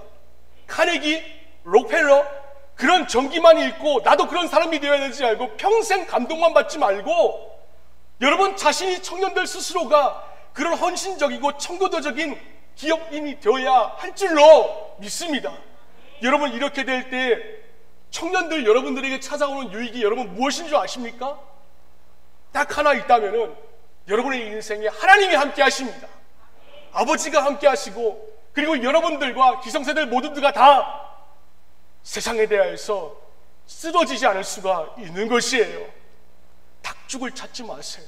카네기, 록펠러 그런 전기만 읽고 나도 그런 사람이 되어야 되지 알고 평생 감동만 받지 말고 여러분 자신이 청년들 스스로가 그런 헌신적이고 청교도적인 기업인이 되어야 할 줄로 믿습니다. 여러분, 이렇게 될 때 청년들 여러분들에게 찾아오는 유익이 여러분 무엇인 줄 아십니까? 딱 하나 있다면은 여러분의 인생에 하나님이 함께 하십니다. 아버지가 함께 하시고, 그리고 여러분들과 기성세대들 모두가 다 세상에 대하여서 쓰러지지 않을 수가 있는 것이에요. 닭죽을 찾지 마세요.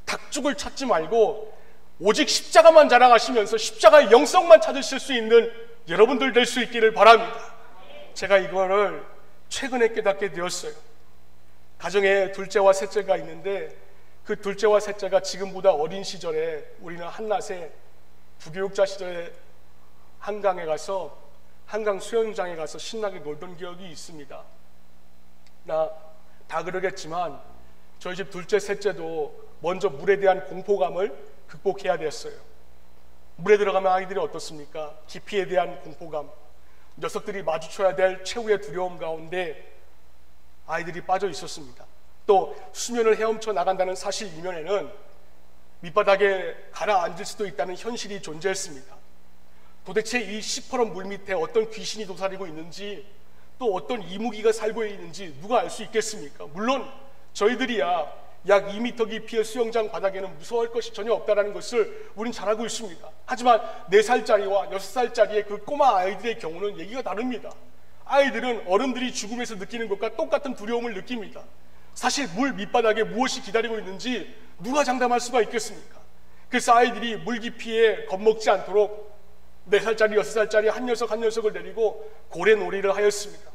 닭죽을 찾지 말고 오직 십자가만 자랑하시면서 십자가의 영성만 찾으실 수 있는 여러분들 될 수 있기를 바랍니다. 제가 이거를 최근에 깨닫게 되었어요. 가정에 둘째와 셋째가 있는데 그 둘째와 셋째가 지금보다 어린 시절에 우리는 한낮에 부교육자 시절에 한강에 가서 한강 수영장에 가서 신나게 놀던 기억이 있습니다. 나 다 그러겠지만 저희 집 둘째 셋째도 먼저 물에 대한 공포감을 극복해야 됐어요. 물에 들어가면 아이들이 어떻습니까? 깊이에 대한 공포감, 녀석들이 마주쳐야 될 최후의 두려움 가운데 아이들이 빠져 있었습니다. 또 수면을 헤엄쳐 나간다는 사실 이면에는 밑바닥에 가라앉을 수도 있다는 현실이 존재했습니다. 도대체 이 시퍼런 물 밑에 어떤 귀신이 도사리고 있는지, 또 어떤 이무기가 살고 있는지 누가 알 수 있겠습니까? 물론 저희들이야 약 2m 깊이의 수영장 바닥에는 무서워할 것이 전혀 없다는 것을 우린 잘 알고 있습니다. 하지만 4살짜리와 6살짜리의 그 꼬마 아이들의 경우는 얘기가 다릅니다. 아이들은 어른들이 죽음에서 느끼는 것과 똑같은 두려움을 느낍니다. 사실 물 밑바닥에 무엇이 기다리고 있는지 누가 장담할 수가 있겠습니까? 그래서 아이들이 물 깊이에 겁먹지 않도록 4살짜리, 6살짜리 한 녀석 한 녀석을 데리고 고래놀이를 하였습니다.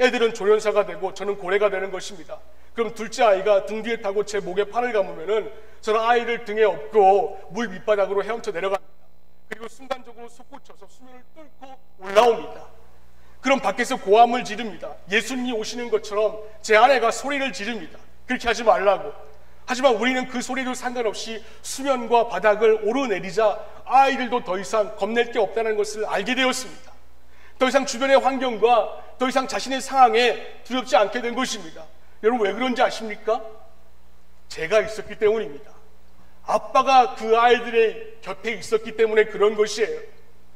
애들은 조련사가 되고 저는 고래가 되는 것입니다. 그럼 둘째 아이가 등 뒤에 타고 제 목에 팔을 감으면은 저는 아이를 등에 업고 물 밑바닥으로 헤엄쳐 내려갑니다. 그리고 순간적으로 솟구쳐서 수면을 뚫고 올라옵니다. 그럼 밖에서 고함을 지릅니다. 예수님이 오시는 것처럼 제 아내가 소리를 지릅니다. 그렇게 하지 말라고. 하지만 우리는 그 소리도 상관없이 수면과 바닥을 오르내리자 아이들도 더 이상 겁낼 게 없다는 것을 알게 되었습니다. 더 이상 주변의 환경과 더 이상 자신의 상황에 두렵지 않게 된 것입니다. 여러분, 왜 그런지 아십니까? 제가 있었기 때문입니다. 아빠가 그 아이들의 곁에 있었기 때문에 그런 것이에요.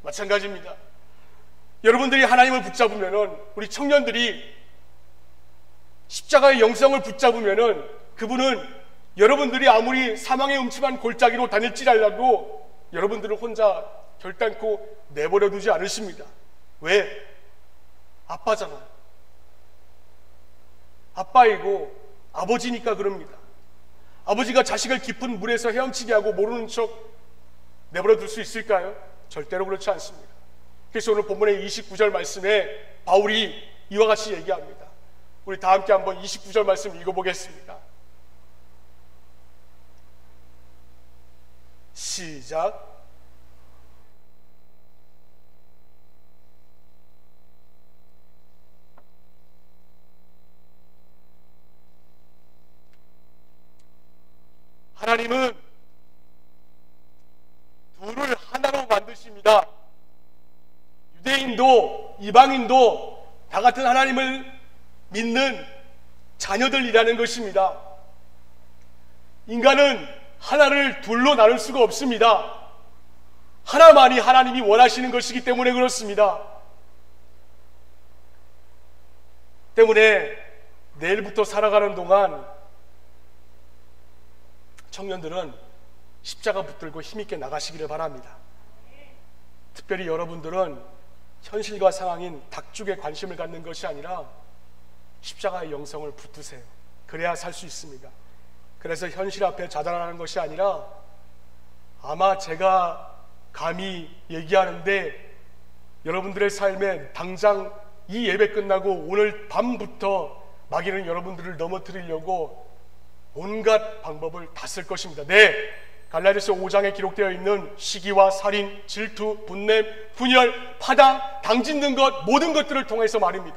마찬가지입니다. 여러분들이 하나님을 붙잡으면은, 우리 청년들이 십자가의 영성을 붙잡으면은 그분은 여러분들이 아무리 사망의 음침한 골짜기로 다닐지라도 여러분들을 혼자 결단코 내버려 두지 않으십니다. 왜? 아빠잖아요. 아빠이고 아버지니까 그럽니다. 아버지가 자식을 깊은 물에서 헤엄치게 하고 모르는 척 내버려 둘 수 있을까요? 절대로 그렇지 않습니다. 그래서 오늘 본문의 29절 말씀에 바울이 이와 같이 얘기합니다. 우리 다 함께 한번 29절 말씀 읽어보겠습니다. 시작. 하나님은 둘을 하나로 만드십니다. 유대인도 이방인도 다 같은 하나님을 믿는 자녀들이라는 것입니다. 인간은 하나를 둘로 나눌 수가 없습니다. 하나만이 하나님이 원하시는 것이기 때문에 그렇습니다. 때문에 내일부터 살아가는 동안 청년들은 십자가 붙들고 힘있게 나가시기를 바랍니다. 특별히 여러분들은 현실과 상황인 닭죽에 관심을 갖는 것이 아니라 십자가의 영성을 붙드세요. 그래야 살 수 있습니다. 그래서 현실 앞에 자잘하는 것이 아니라, 아마 제가 감히 얘기하는데 여러분들의 삶에 당장 이 예배 끝나고 오늘 밤부터 마귀는 여러분들을 넘어뜨리려고 온갖 방법을 다 쓸 것입니다. 네, 갈라디아서 5장에 기록되어 있는 시기와 살인, 질투, 분냄, 분열, 파당, 당짓는 것, 모든 것들을 통해서 말입니다.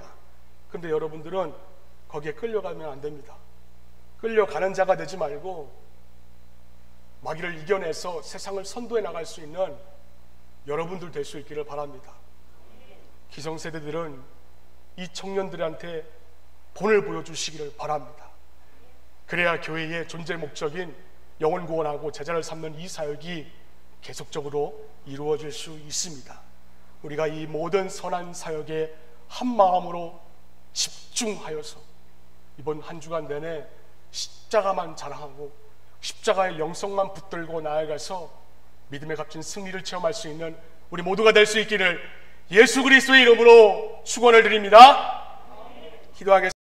그런데 여러분들은 거기에 끌려가면 안 됩니다. 끌려가는 자가 되지 말고 마귀를 이겨내서 세상을 선도해 나갈 수 있는 여러분들 될 수 있기를 바랍니다. 기성세대들은 이 청년들한테 본을 보여주시기를 바랍니다. 그래야 교회의 존재 목적인 영혼 구원하고 제자를 삼는 이 사역이 계속적으로 이루어질 수 있습니다. 우리가 이 모든 선한 사역에 한 마음으로 집중하여서 이번 한 주간 내내 십자가만 자랑하고 십자가의 영성만 붙들고 나아가서 믿음의 값진 승리를 체험할 수 있는 우리 모두가 될 수 있기를 예수 그리스도의 이름으로 축원을 드립니다. 기도하겠습니다.